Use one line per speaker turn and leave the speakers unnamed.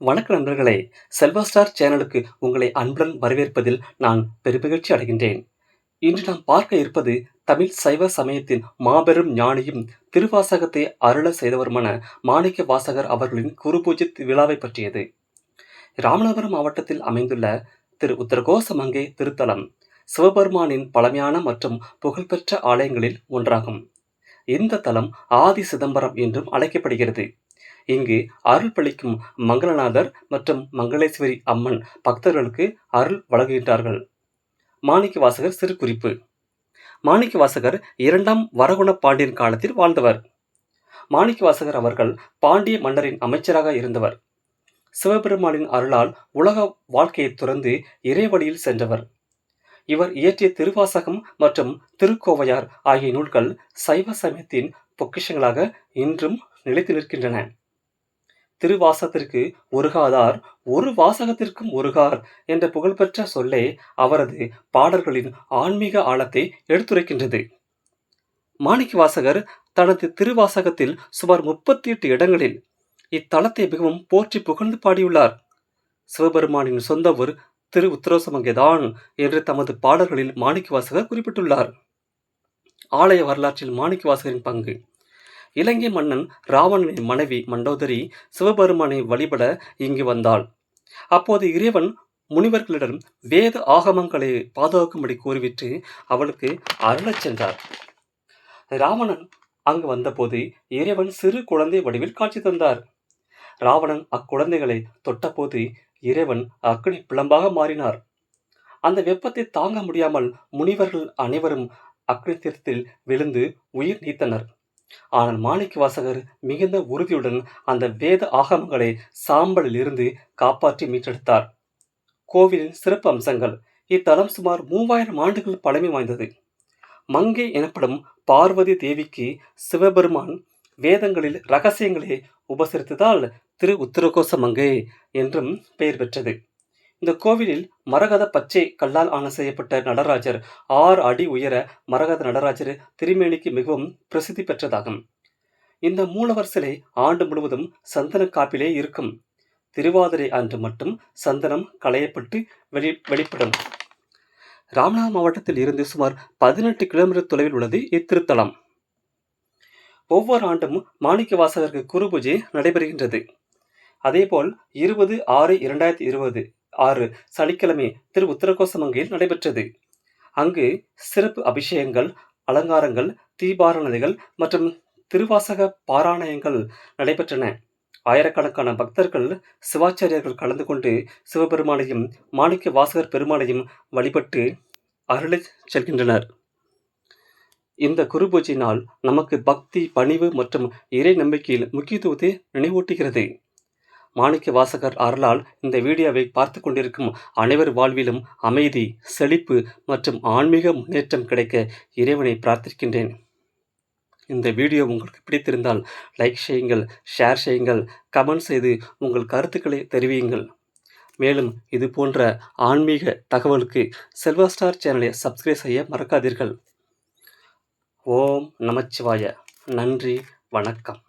வணக்க நண்பர்களே! செல்வா ஸ்டார் சேனலுக்கு உங்களை அன்புடன் வரவேற்பதில் நான் பெருமகிழ்ச்சி அடைகின்றேன். இன்று நாம் பார்க்க இருப்பது தமிழ் சைவ சமயத்தின் மாபெரும் ஞானியும் திருவாசகத்தை அருளச் செய்தவருமான மாணிக்க வாசகர் அவர்களின் குருபூஜை விழாவைப் பற்றியது. ராமநாதபுரம் மாவட்டத்தில் அமைந்துள்ள திரு உத்தரகோசமங்கை திருத்தலம் சிவபெருமானின் பழமையான மற்றும் புகழ்பெற்ற ஆலயங்களில் ஒன்றாகும். இந்த தலம் ஆதி சிதம்பரம் என்றும் அழைக்கப்படுகிறது. இங்கு அருள் பளிக்கும் மங்களநாதர் மற்றும் மங்களேஸ்வரி அம்மன் பக்தர்களுக்கு அருள் வழங்குகின்றார்கள். மாணிக்கவாசகர் சிறு குறிப்பு: மாணிக்கவாசகர் 2ஆம் வரகுண பாண்டியன் காலத்தில் வாழ்ந்தவர். மாணிக்கவாசகர் அவர்கள் பாண்டிய மன்னரின் அமைச்சராக இருந்தவர். சிவபெருமானின் அருளால் உலக வாழ்க்கையை துறந்து இறைவழியில் சென்றவர். இவர் இயற்றிய திருவாசகம் மற்றும் திருக்கோவையார் ஆகிய நூல்கள் சைவ சமயத்தின் பொக்கிஷங்களாக இன்றும் நிலைத்து நிற்கின்றன. திருவாசகத்திற்கு உருகாதார் ஒரு வாசகத்திற்கும் உருகார் என்ற புகழ்பெற்ற சொல்லே அவரது பாடல்களின் ஆன்மீக ஆழத்தை எடுத்துரைக்கின்றது. மாணிக்கவாசகர் தனது திருவாசகத்தில் சுமார் 38 இடங்களில் இத்தலத்தை மிகவும் போற்றி புகழ்ந்து பாடியுள்ளார். சிவபெருமானின் சொந்த ஊர் திரு உத்தரகோசமங்கைதான் என்று தமது பாடல்களில் மாணிக்கவாசகர் குறிப்பிட்டுள்ளார். ஆலய வரலாற்றில் மாணிக்கவாசகரின் பங்கு: இலங்கை மன்னன் ராவணனின் மனைவி மண்டோதரி சிவபெருமானை வழிபட இங்கு வந்தாள். அப்போது இறைவன் முனிவர்களிடம் வேத ஆகமங்களை பாதுகாக்கும்படி கூறிவிட்டு அவளுக்கு அருளச் சென்றார். ராவணன் அங்கு வந்தபோது இறைவன் சிறு குழந்தை வடிவில் காட்சி தந்தார். ராவணன் அக்குழந்தைகளை தொட்டபோது இறைவன் அக்னி பிளம்பாக மாறினார். அந்த வெப்பத்தை தாங்க முடியாமல் முனிவர்கள் அனைவரும் அக்னி தீர்த்தத்தில் விழுந்து உயிர் நீத்தனர். ஆனால் மாணிக்கவாசகர் மிகுந்த உறுதியுடன் அந்த வேத ஆகமங்களை சாம்பலில் இருந்து காப்பாற்றி மீட்டெடுத்தார். கோவிலின் சிறப்பு அம்சங்கள்: இத்தலம் சுமார் 3000 ஆண்டுகள் பழமை வாய்ந்தது. மங்கை எனப்படும் பார்வதி தேவிக்கு சிவபெருமான் வேதங்களில் ரகசியங்களை உபசரித்ததால் திரு உத்தரகோசமங்கை என்றும் பெயர் பெற்றது. இந்த கோவிலில் மரகத பச்சை கல்லால் செய்யப்பட்ட நடராஜர் 6 அடி உயர மரகத நடராஜர் திருமேனிக்கு மிகவும் பிரசித்தி பெற்றதாகும். இந்த மூலவர் சிலை ஆண்டு முழுவதும் சந்தன காப்பிலே இருக்கும். திருவாதிரை அன்று மட்டும் சந்தனம் களையப்பட்டு வெளிப்படும். ராமநாதபுரம் மாவட்டத்தில் இருந்து சுமார் 18 கிலோமீட்டர் தொலைவில் உள்ளது இத்திருத்தலம். ஒவ்வொரு ஆண்டும் மாணிக்கவாசகருக்கு குரு பூஜை நடைபெறுகின்றது. அதேபோல் 20/6/2026 சனிக்கிழமை திரு உத்தரகோசமங்கையில் நடைபெற்றது. அங்கு சிறப்பு அபிஷேகங்கள், அலங்காரங்கள், தீபாராதனைகள் மற்றும் திருவாசக பாராயணங்கள் நடைபெற்றன. ஆயிரக்கணக்கான பக்தர்கள் சிவாச்சாரியர்கள் கலந்து கொண்டு சிவபெருமானையும் மாணிக்க வாசகர் பெருமானையும் வழிபட்டு அருளைச் செல்கின்றனர். இந்த குரு பூஜை நாள் நமக்கு பக்தி, பணிவு மற்றும் இறை நம்பிக்கையில் முக்கியத்துவத்தை நினைவூட்டுகிறது. மாணிக்க வாசகர் அருளால் இந்த வீடியோவை பார்த்து கொண்டிருக்கும் அனைவர் வாழ்விலும் அமைதி, செழிப்பு மற்றும் ஆன்மீக முன்னேற்றம் கிடைக்க இறைவனை பிரார்த்திக்கின்றேன். இந்த வீடியோ உங்களுக்கு பிடித்திருந்தால் லைக் செய்யுங்கள், ஷேர் செய்யுங்கள், கமெண்ட் செய்து உங்கள் கருத்துக்களை தெரிவியுங்கள். மேலும் இது போன்ற ஆன்மீக தகவலுக்கு செல்வா ஸ்டார் சேனலை சப்ஸ்கிரைப் செய்ய மறக்காதீர்கள். ஓம் நமச்சிவாய. நன்றி, வணக்கம்.